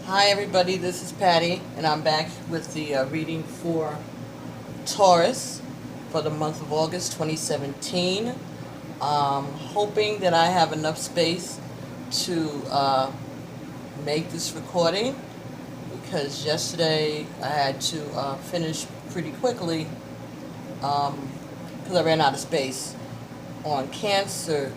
Hi everybody, this is Patty, and I'm back with the reading for Taurus for the month of August 2017. Hoping that I have enough space to make this recording, because yesterday I had to finish pretty quickly because I ran out of space on Cancer.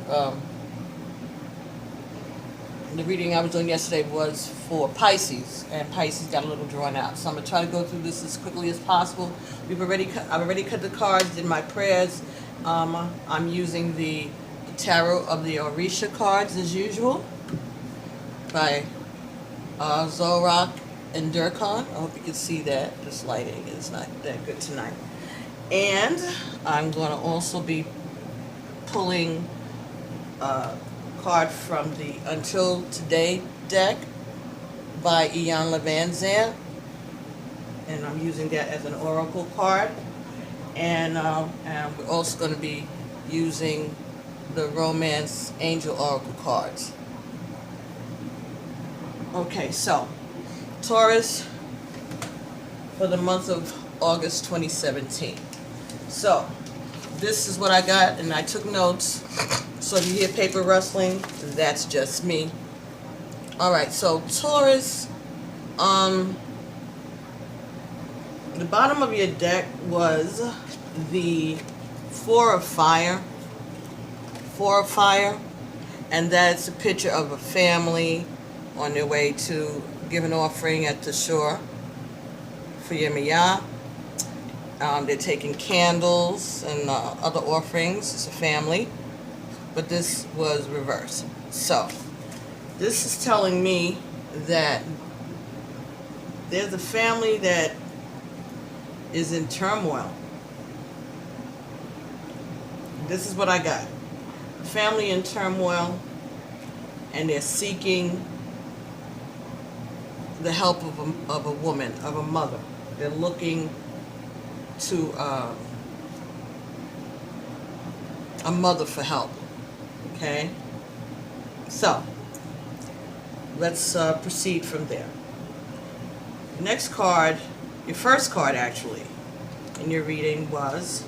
The reading I was doing yesterday was for Pisces, and Pisces got a little drawn out. So I'm gonna try to go through this as quickly as possible. I've already cut the cards, did my prayers. I'm using the Tarot of the Orisha cards as usual by Zorak and Durkon. I hope you can see that. This lighting is not that good tonight. And I'm going to also be pulling card from the Until Today deck by Ian Levanzan, and I'm using that as an oracle card. And we're also going to be using the Romance Angel Oracle cards. Okay, so Taurus for the month of August 2017. So this is what I got, and I took notes. So if you hear paper rustling, that's just me. Alright, so Taurus, the bottom of your deck was the Four of Fire, and that's a picture of a family on their way to give an offering at the shore for Yemeya. They're taking candles and other offerings. It's a family. But this was reversed. So this is telling me that there's a family that is in turmoil. This is what I got. A family in turmoil, and they're seeking the help of a woman, of a mother. They're looking to a mother for help. Okay, so let's proceed from there. The next card, your first card actually, in your reading was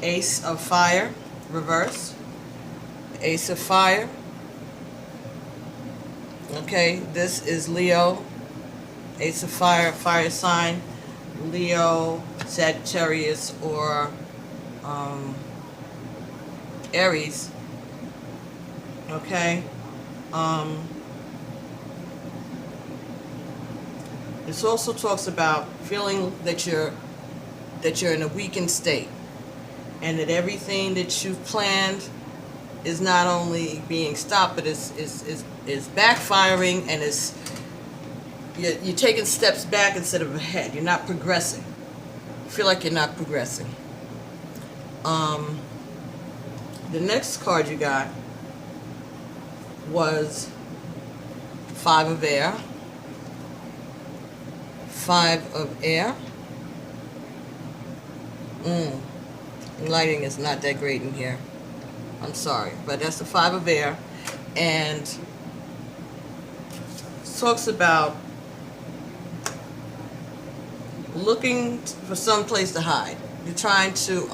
Ace of Fire, reverse. Ace of Fire. Okay, this is Leo. Ace of Fire, fire sign. Leo, Sagittarius, or Aries. Okay. This also talks about feeling that you're in a weakened state, and that everything that you've planned is not only being stopped, but is backfiring, and you're taking steps back instead of ahead. You're not progressing. You feel like you're not progressing. The next card you got was Five of Air. Five of Air. Lighting is not that great in here. I'm sorry, but that's the Five of Air, and it talks about looking for some place to hide. You're trying to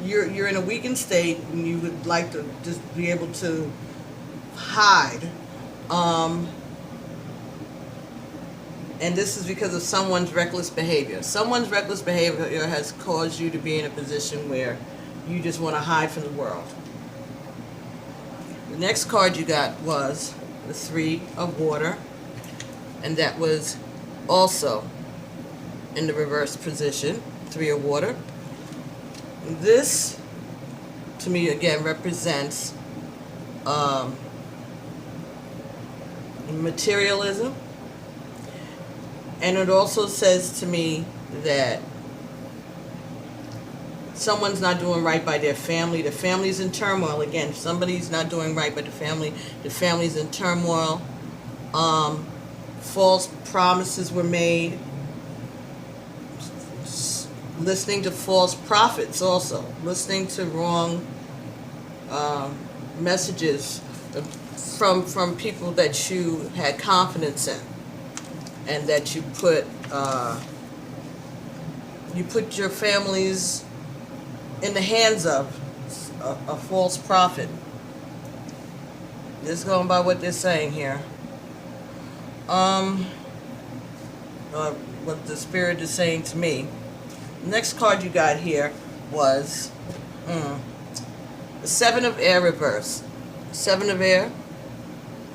you're in a weakened state, and you would like to just be able to hide. And this is because of someone's reckless behavior. Someone's reckless behavior has caused you to be in a position where you just want to hide from the world. The next card you got was the Three of Water, and that was also in the reverse position, Three of Water. This, to me, again, represents materialism. And it also says to me that someone's not doing right by their family. The family's in turmoil. Again, somebody's not doing right by the family's in turmoil. False promises were made. Listening to false prophets also. Listening to wrong messages from people that you had confidence in, and that you put your families in the hands of a false prophet. Just going by what they're saying here. What the Spirit is saying to me. Next card you got here was the Seven of Air reverse. Seven of Air.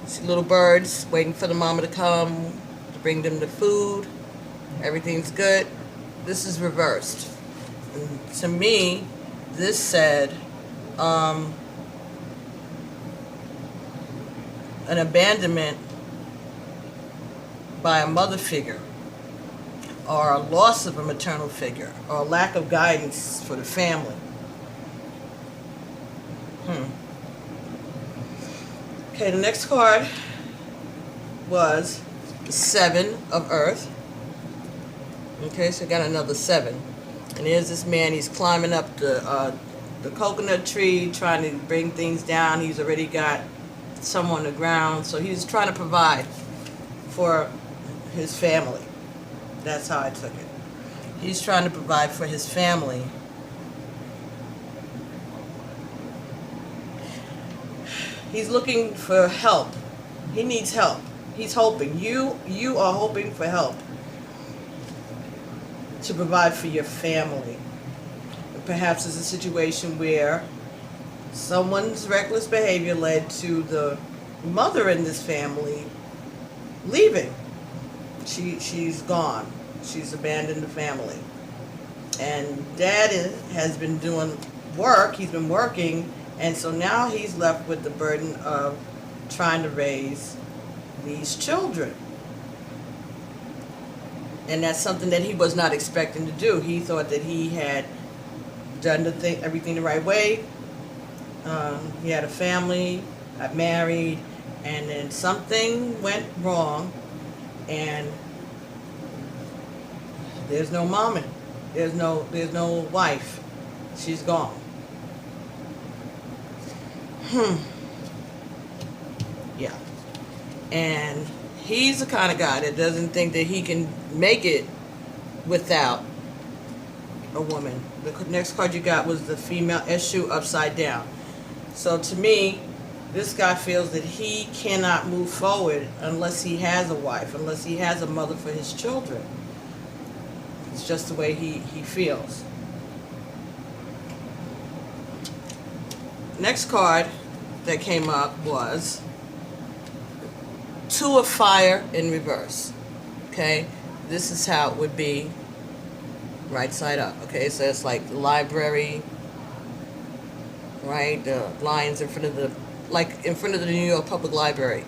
See little birds waiting for the mama to come to bring them the food. Everything's good. This is reversed. And to me, this said an abandonment by a mother figure, or a loss of a maternal figure, or a lack of guidance for the family. Okay, the next card was the Seven of Earth. Okay, so I got another seven. And here's this man, he's climbing up the coconut tree, trying to bring things down. He's already got some on the ground, so he's trying to provide for his family. That's how I took it. He's trying to provide for his family. He's looking for help. He needs help. He's hoping. You are hoping for help to provide for your family. Perhaps it's a situation where someone's reckless behavior led to the mother in this family leaving. She's gone. She's abandoned the family. And dad has been doing work. He's been working. And so now he's left with the burden of trying to raise these children. And that's something that he was not expecting to do. He thought that he had done everything the right way. He had a family, got married, and then something went wrong, and there's no mama, there's no wife. She's gone. Yeah. And he's the kind of guy that doesn't think that he can make it without a woman. The next card you got was the female issue upside down. So to me, this guy feels that he cannot move forward unless he has a wife, unless he has a mother for his children. It's just the way he feels. Next card that came up was Two of Fire in reverse. Okay, this is how it would be right side up. Okay, so it's like the library, right? The lions in front of the, like in front of the New York Public Library.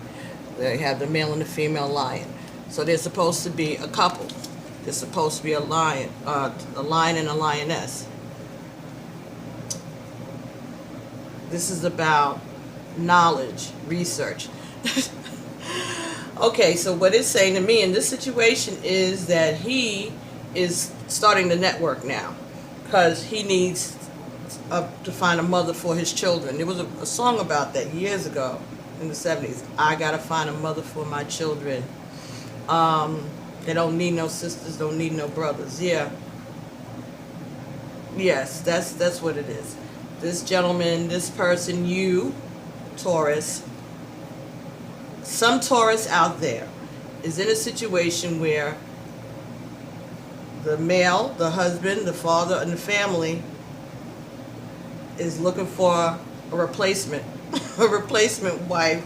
They have the male and the female lion. So they're supposed to be a couple. They're supposed to be a lion and a lioness. This is about knowledge, research. Okay, so what it's saying to me in this situation is that he is starting to network now, because he needs to find a mother for his children. There was a song about that years ago in the 70s. I gotta find a mother for my children. They don't need no sisters, don't need no brothers. Yeah. Yes, that's what it is. This gentleman, this person, you, Taurus, some Taurus out there is in a situation where the male, the husband, the father, and the family is looking for a replacement, a replacement wife,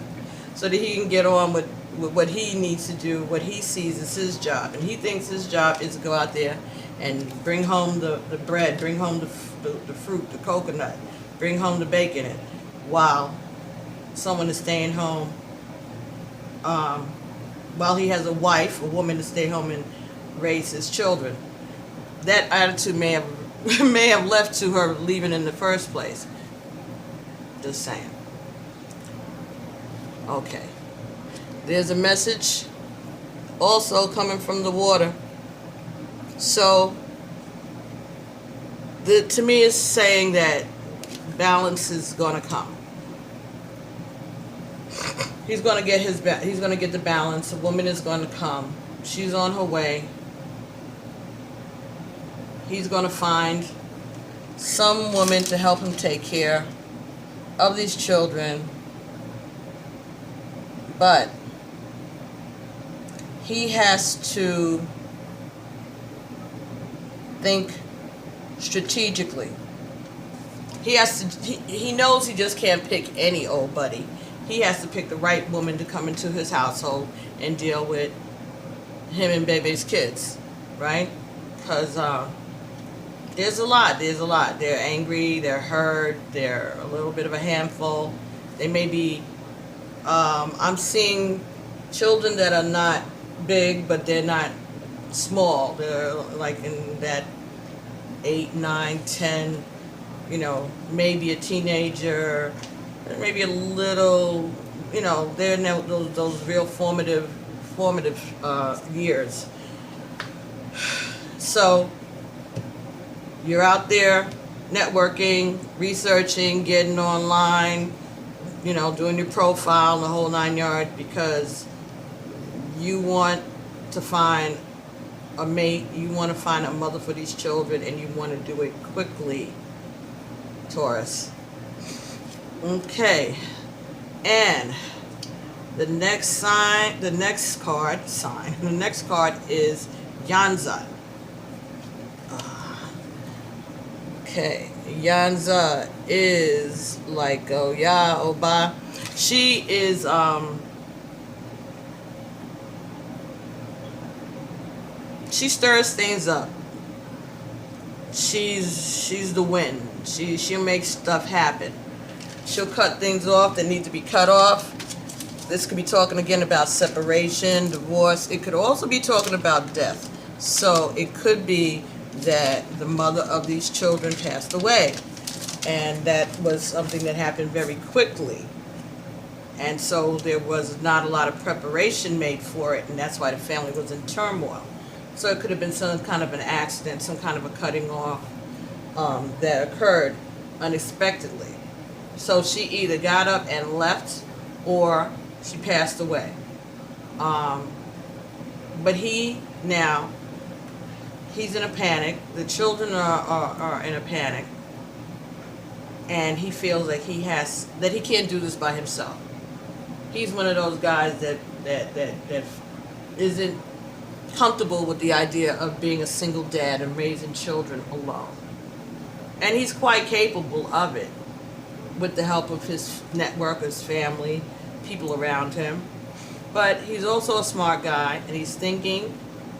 so that he can get on with what he needs to do, what he sees as his job. And he thinks his job is to go out there and bring home the bread, bring home the fruit, the coconut, bring home the bacon, while someone is staying home, while he has a wife, a woman, to stay home and raise his children. That attitude may have left to her leaving in the first place. Just saying. Okay. There's a message also coming from the water. So, to me, it's saying that balance is going to come. He's going to get he's going to get the balance. A woman is going to come. She's on her way. He's going to find some woman to help him take care of these children. But he has to think strategically. He knows he just can't pick any old buddy. He has to pick the right woman to come into his household and deal with him and Bebe's kids, right? Because there's a lot. They're angry, they're hurt, they're a little bit of a handful. They may be, I'm seeing children that are not big, but they're not small. They're like in that 8, 9, 10, maybe a teenager, maybe a little, they're in those real formative years. So you're out there networking, researching, getting online, doing your profile, the whole 9 yards, because you want to find a mate, you want to find a mother for these children, and you want to do it quickly, Taurus. Okay, and the next card is Yanza. Okay, Yanza is like Oya Oba. She is she stirs things up. She's the wind. She'll make stuff happen. She'll cut things off that need to be cut off. This could be talking again about separation, divorce. It could also be talking about death. So it could be that the mother of these children passed away, and that was something that happened very quickly. And so there was not a lot of preparation made for it, and that's why the family was in turmoil. So it could have been some kind of an accident, some kind of a cutting off that occurred unexpectedly. So she either got up and left, or she passed away. But he's in a panic. The children are in a panic, and he feels like he can't do this by himself. He's one of those guys that isn't comfortable with the idea of being a single dad and raising children alone. And he's quite capable of it, with the help of his network, his family, people around him. But he's also a smart guy, and he's thinking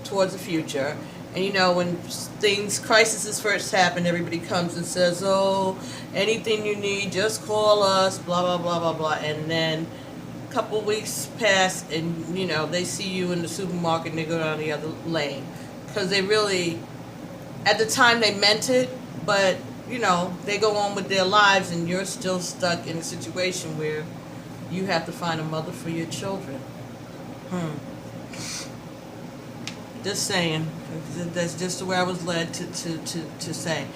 towards the future. And when crises first happen, everybody comes and says, oh, anything you need, just call us, blah, blah, blah, blah, blah. And then a couple weeks pass, and, they see you in the supermarket, and they go down the other lane. Because they really, at the time they meant it, but, they go on with their lives, and you're still stuck in a situation where you have to find a mother for your children. Just saying. That's just the way I was led to say.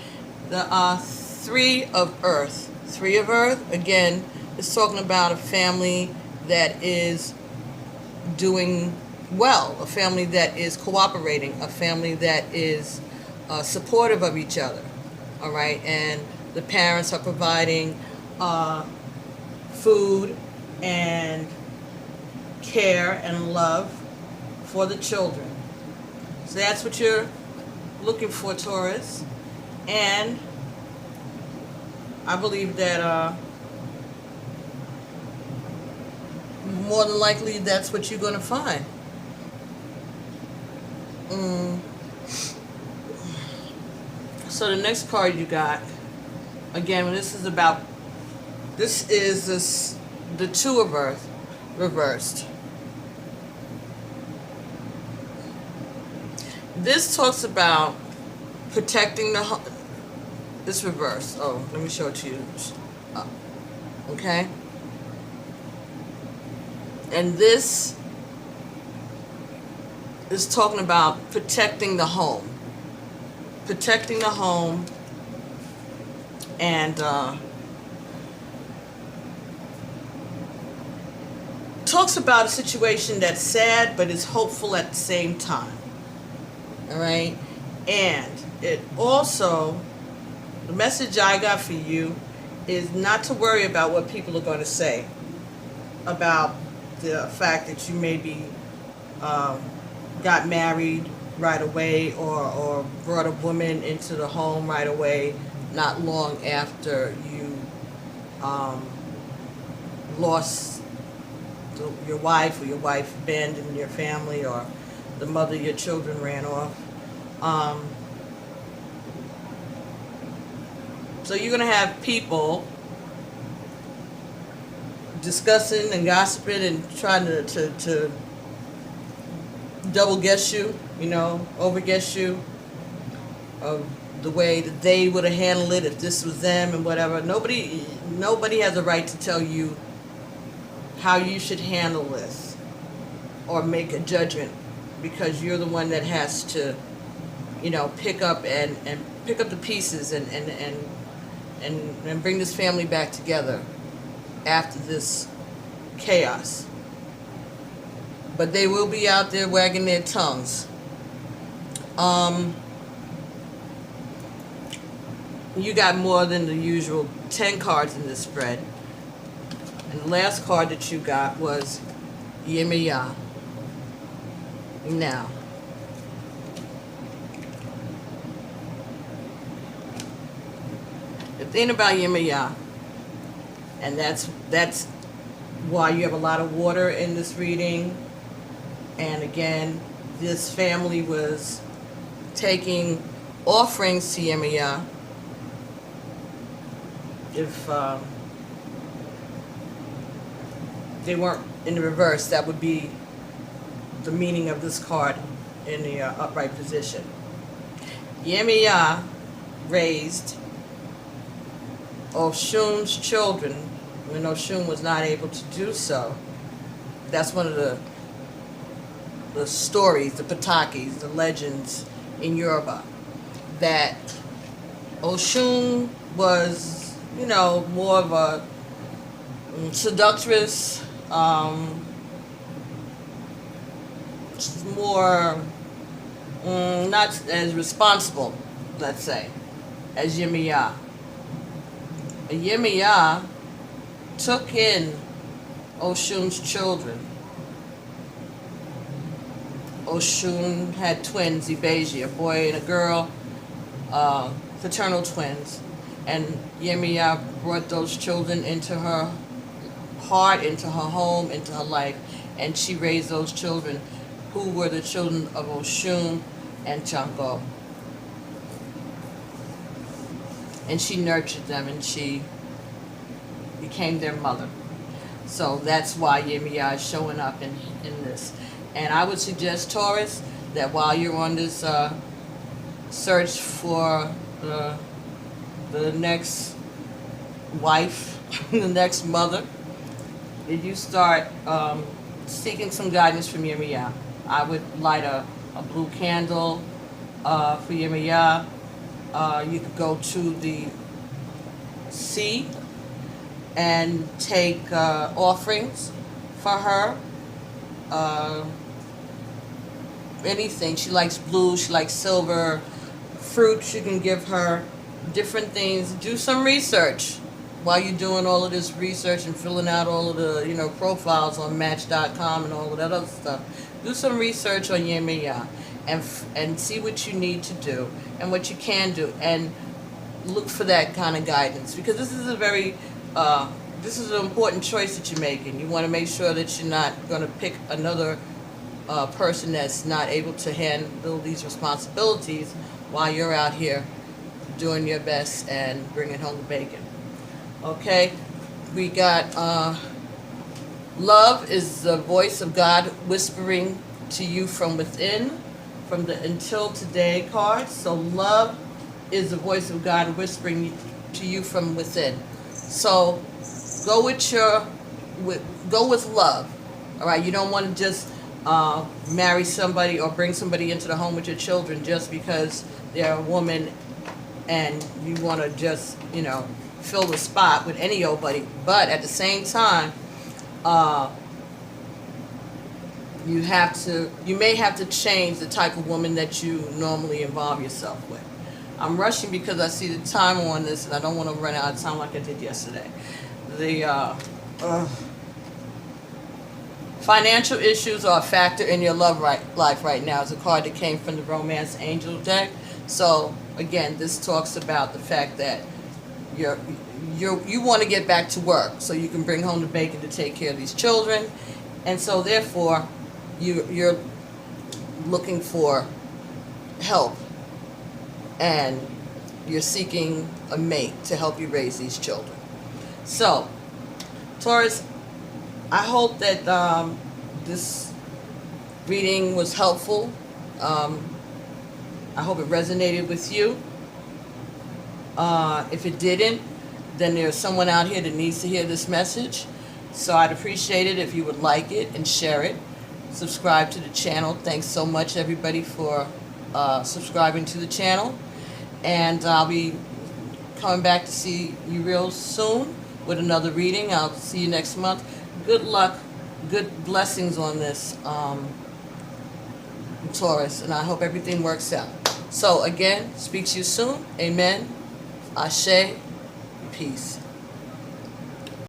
The Three of Earth. Three of Earth, again, is talking about a family that is doing well, a family that is cooperating, a family that is supportive of each other. All right, and the parents are providing food and care and love for the children. So that's what you're looking for, Taurus. And I believe that more than likely that's what you're going to find. So the next card you got, again, this is the Two of Earth reversed. This talks about protecting the home. This reverse. Oh, let me show it to you. Okay? And this is talking about protecting the home. Protecting the home and talks about a situation that's sad but is hopeful at the same time. All right? And it also, the message I got for you is not to worry about what people are going to say about the fact that you maybe got married right away, or brought a woman into the home right away, not long after you lost your wife, or your wife abandoned your family, or the mother of your children ran off. So you're going to have people discussing and gossiping and trying to double guess you, over guess you of the way that they would have handled it if this was them and whatever. Nobody has a right to tell you how you should handle this or make a judgment, because you're the one that has to, pick up and pick up the pieces and bring this family back together after this chaos. But they will be out there wagging their tongues. You got more than the usual 10 cards in this spread. And the last card that you got was Yemeya. Now, the thing about Yemeya, and that's why you have a lot of water in this reading. And again, this family was taking offerings to Yemeya. If they weren't in the reverse, that would be the meaning of this card in the upright position. Yemeya raised Oshun's children when Oshun was not able to do so. That's one of the stories, the patakis, the legends in Yoruba, that Oshun was, more of a seductress, more not as responsible, let's say, as Yemeya. Yemeya took in Oshun's children. Oshun had twins, Ibeji, a boy and a girl, fraternal twins. And Yemeya brought those children into her heart, into her home, into her life. And she raised those children, who were the children of Oshun and Chango. And she nurtured them, and she became their mother. So that's why Yemeya is showing up in this. And I would suggest, Taurus, that while you're on this search for the next wife, the next mother, if you start seeking some guidance from Yemeya, I would light a blue candle for Yemeya. You could go to the sea and take offerings for her. Anything. She likes blue, she likes silver, fruits you can give her, different things. Do some research while you're doing all of this research and filling out all of the profiles on Match.com and all of that other stuff. Do some research on Yemeya and see what you need to do and what you can do, and look for that kind of guidance, because this is this is an important choice that you're making. You want to make sure that you're not going to pick another person that's not able to handle these responsibilities while you're out here doing your best and bringing home the bacon. Okay, we got love is the voice of God whispering to you from within, from the Until Today card. So love is the voice of God whispering to you from within. So go with love. All right, you don't want to just marry somebody or bring somebody into the home with your children just because they're a woman, and you want to just fill the spot with any old buddy. But at the same time, you may have to change the type of woman that you normally involve yourself with. I'm rushing because I see the time on this and I don't want to run out of time like I did yesterday. The financial issues are a factor in your life right now. It's a card that came from the Romance Angel deck. So again, this talks about the fact that you want to get back to work so you can bring home the bacon to take care of these children, and so therefore you're looking for help and you're seeking a mate to help you raise these children. So Taurus, I hope that this reading was helpful. I hope it resonated with you. If it didn't, then there's someone out here that needs to hear this message. So I'd appreciate it if you would like it and share it. Subscribe to the channel. Thanks so much, everybody, for subscribing to the channel. And I'll be coming back to see you real soon with another reading. I'll see you next month. Good luck, good blessings on this, Taurus, and I hope everything works out. So again, speak to you soon. Amen. Ashe. Peace.